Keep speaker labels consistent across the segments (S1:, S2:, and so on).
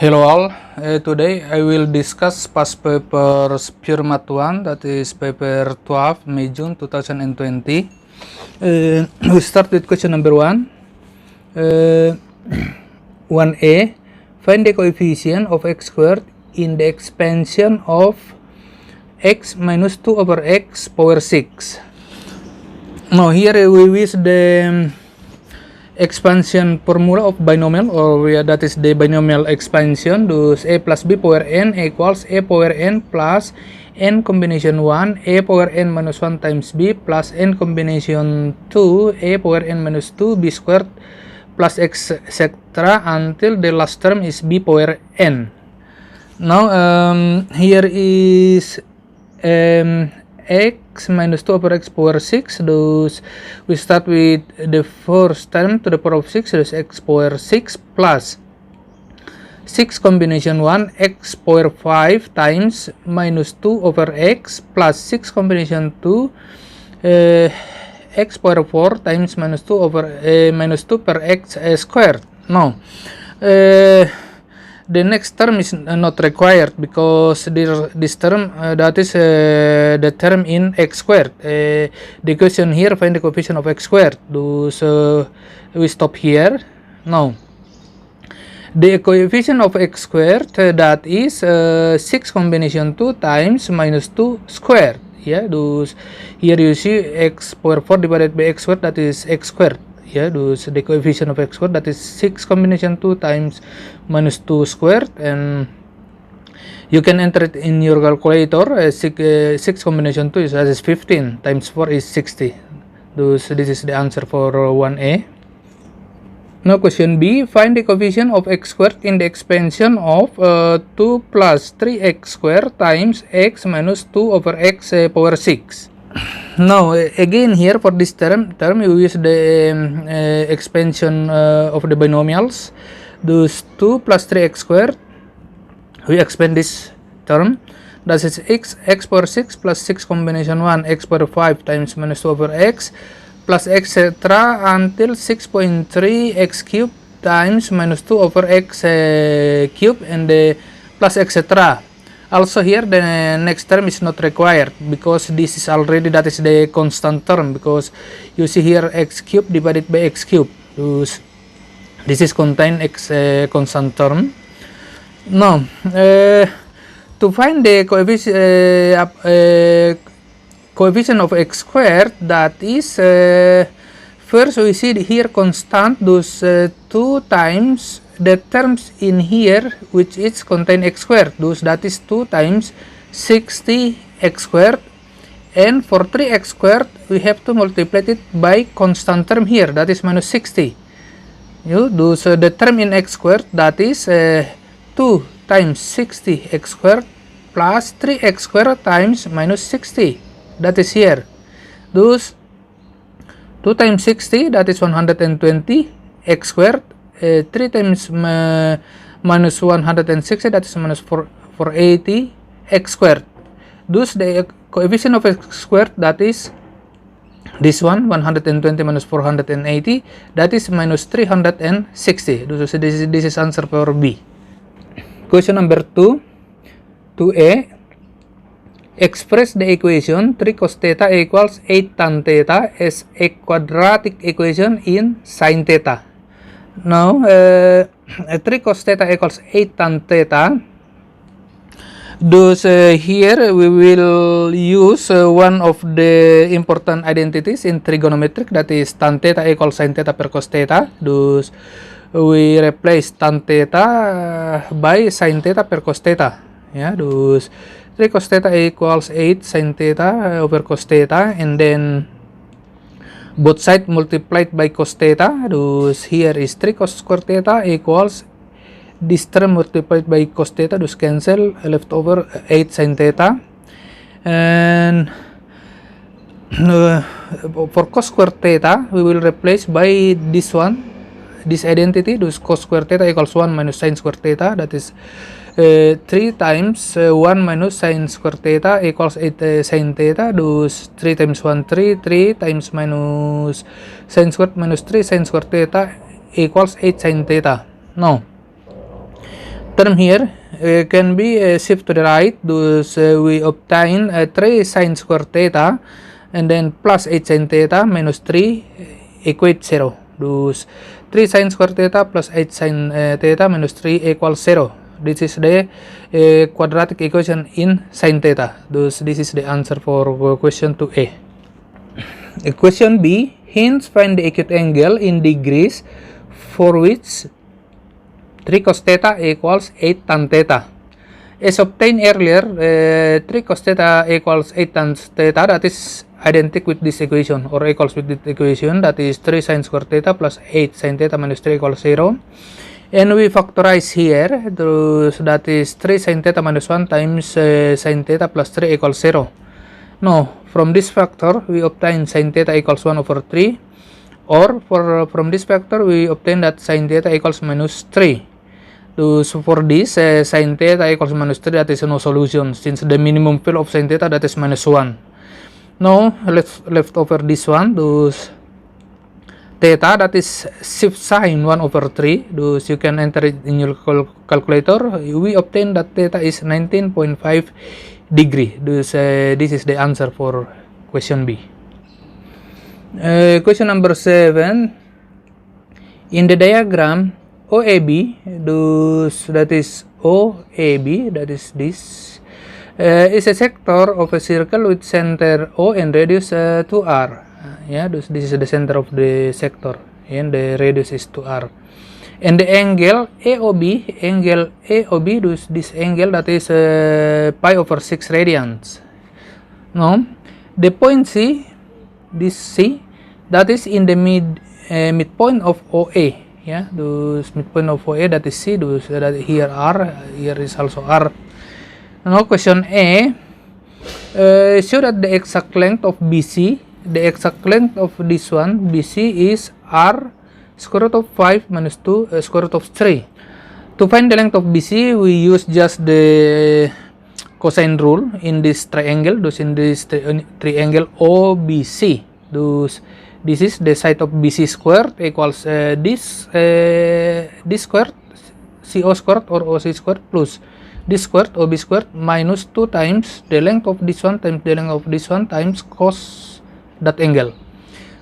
S1: Hello all, today I will discuss past papers pure math 1, that is paper 12 May June 2020. We start with question number 1. 1a, find the coefficient of x squared in the expansion of x minus 2 over x power 6. Now here we use the expansion formula of binomial, or that is the binomial expansion. Thus a plus b power n equals a power n plus n combination 1 a power n minus 1 times b plus n combination 2 a power n minus 2 b squared plus etc. until the last term is b power n. Now here is x minus 2 over x power 6. Thus we start with the first term to the power of 6, thus x power 6 plus 6 combination 1 x power 5 times minus 2 over x plus 6 combination 2 x power 4 times minus 2 over minus 2 per x squared. Now the next term is not required because this term that is the term in x squared. The question here, find the coefficient of x squared. So we stop here. Now the coefficient of x squared that is 6 combination 2 times minus 2 squared. Yeah, thus here you see x power 4 divided by x squared, that is x squared. Yeah, thus the coefficient of x squared, that is 6 combination 2 times minus 2 squared, and you can enter it in your calculator. 6 combination 2 is 15 times 4 is 60. Thus this is the answer for 1a. Now question B, find the coefficient of x squared in the expansion of 2 plus 3x squared times x minus 2 over x power 6. Now again here for this term we use the expansion of the binomials. Thus 2 plus 3x squared, we expand this term, that is x power 6 plus 6 combination 1 x power 5 times minus 2 over x plus etc. until 6.3 x cubed times minus 2 over x cubed and the plus etc. Also here the next term is not required because this is already, that is the constant term, because you see here x cubed divided by x cubed. Thus this is contain x constant term. Now to find the coefficient of x squared, that is first we see here constant, thus 2 times the terms in here which is contain x squared, thus that is 2 times 60 x squared, and for 3x squared we have to multiply it by constant term here, that is minus 60. Thus the term in x squared, that is 2 times 60 x squared plus 3x squared times minus 60, that is here. Thus 2 times 60, that is 120 x squared, 3 times minus 160, that is minus 480 x squared. Thus the coefficient of x squared, that is this one, 120 minus 480, that is minus 360. Thus this is answer for B. Question number 2, 2a, express the equation 3 cos theta equals 8 tan theta as a quadratic equation in sin theta. Now 3 cos theta equals 8 tan theta. Thus here we will use one of the important identities in trigonometric, that is tan theta equals sin theta per cos theta. Thus we replace tan theta by sin theta per cos theta. Yeah, thus 3 cos theta equals 8 sin theta over cos theta, and then both sides multiplied by cos theta. Thus here is 3 cos square theta equals this term multiplied by cos theta, thus cancel, left over 8 sin theta. And for cos square theta we will replace by this one, this identity, thus cos square theta equals 1 minus sin square theta, that is 3 times 1 minus sin square theta equals 8 sin theta. Thus 3 times 1 3 times minus sin square minus 3 sin square theta equals 8 sin theta. Now term here can be shift to the right. Thus we obtain 3 sine square theta and then plus 8 sine theta minus 3 equate 0. Thus 3 sine square theta plus 8 sine theta minus 3 equals 0. This is the quadratic equation in sine theta. Thus this is the answer for question 2A. Question B, hence find the acute angle in degrees for which 3 cos theta equals 8 tan theta. As obtained earlier, 3 cos theta equals 8 tan theta, that is identical with this equation or equals with this equation, that is 3 sine square theta plus 8 sine theta minus 3 equals 0. And we factorize here, so that is 3 sine theta minus 1 times sine theta plus 3 equals 0. Now, from this factor, we obtain sine theta equals 1 over 3, or from this factor, we obtain that sine theta equals minus 3. So for this, sine theta equals minus 3, that is no solution, since the minimum field of sine theta, that is minus 1. Now, left over this one, thus theta, that is shift sign 1 over 3, thus you can enter it in your calculator. We obtain that theta is 19.5 degree. Thus this is the answer for question B. Question number 7. In the diagram OAB, thus that is OAB, that is this, is a sector of a circle with center O and radius 2r. Yeah, this is the center of the sector and the radius is 2r. And the angle AOB, this angle that is pi over 6 radians. Now, the point C, this C, that is in the midpoint of OA. Yeah, this midpoint of OA, that is C, that here R, here is also R. Now, question A, show that the exact length of BC, the exact length of this one, BC is R square root of 5 minus 2 square root of 3. To find the length of BC, we use just the cosine rule in this triangle. Thus in this triangle OBC, thus this is the side of BC squared equals this squared CO squared or OC squared plus this squared OB squared minus 2 times the length of this one times the length of this one times cos that angle.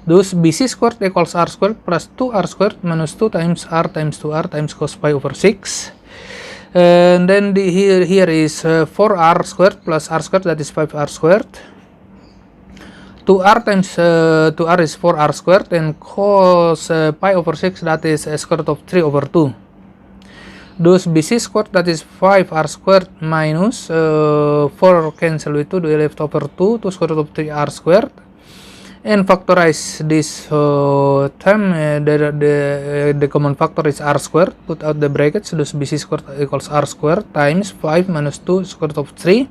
S1: Thus BC squared equals R squared plus 2R squared minus 2 times R times 2R times cos pi over 6. And then here is 4R squared plus R squared, that is 5R squared. 2R times 2R is 4R squared, and cos pi over 6, that is square root of 3 over 2. Thus BC squared, that is 5R squared minus 4 cancel with 2, we left over 2 square root of 3R squared. And factorize this term, the common factor is R squared, put out the brackets, thus BC squared equals R squared times 5 minus 2 square root of 3.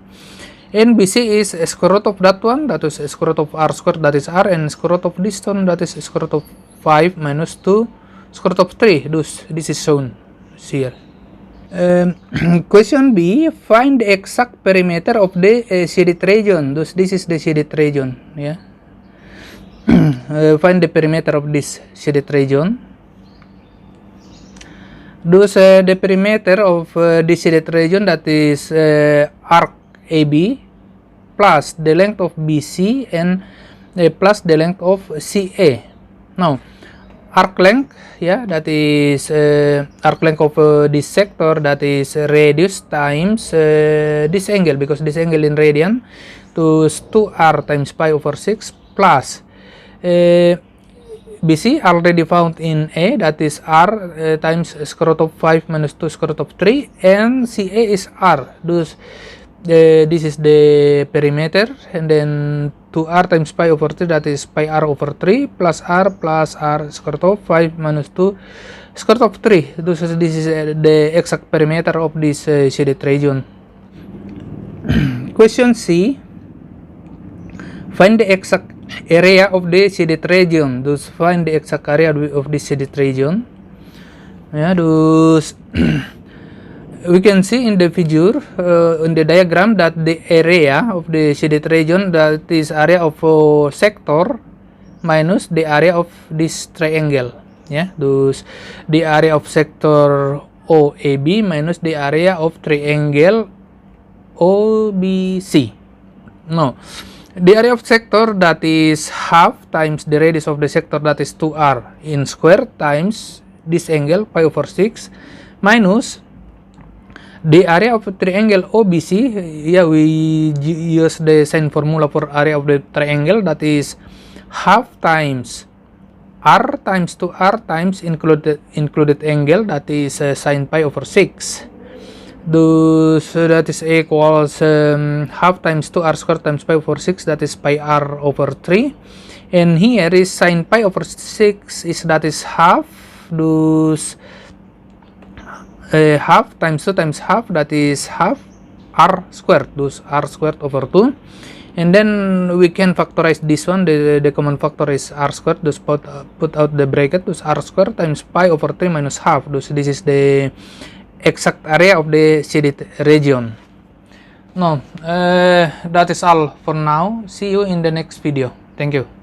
S1: And BC is square root of that one, that is square root of R squared, that is R, and square root of this one, that is square root of 5 minus 2 square root of 3, thus this is shown here. Question B, find the exact perimeter of the shaded region, thus this is the shaded region, yeah. Find the perimeter of this shaded region. Thus the perimeter of this shaded region, that is arc AB plus the length of BC and plus the length of CA. Now, arc length, yeah, that is arc length of this sector, that is radius times this angle, because this angle in radian, to 2r times pi over 6 plus BC already found in A, that is R times square root of 5 minus 2 square root of 3, and CA is R. Thus this is the perimeter, and then 2R times pi over 3, that is pi R over 3 plus R square root of 5 minus 2 square root of 3. Thus this is the exact perimeter of this shaded region. Question C, find the exact area of the shaded region. Thus find the exact area of this shaded region. Yeah, thus we can see in the figure, in the diagram, that the area of the shaded region, that is area of sector minus the area of this triangle. Yeah, thus the area of sector OAB minus the area of triangle OBC. No, the area of sector that is half times the radius of the sector that is 2r in square times this angle pi over 6 minus the area of triangle OBC. Yeah, we use the sine formula for area of the triangle, that is half times r times 2r times included angle, that is sine pi over 6. So that is equals half times 2r squared times pi over 6, that is pi r over 3. And here is sine pi over 6 is, that is half. Thus half times 2 times half, that is half r squared. Thus r squared over 2. And then we can factorize this one. The common factor is r squared. Thus put out the bracket. Thus r squared times pi over 3 minus half. Thus this is the exact area of the shaded region. No, that is all for now. See you in the next video. Thank you.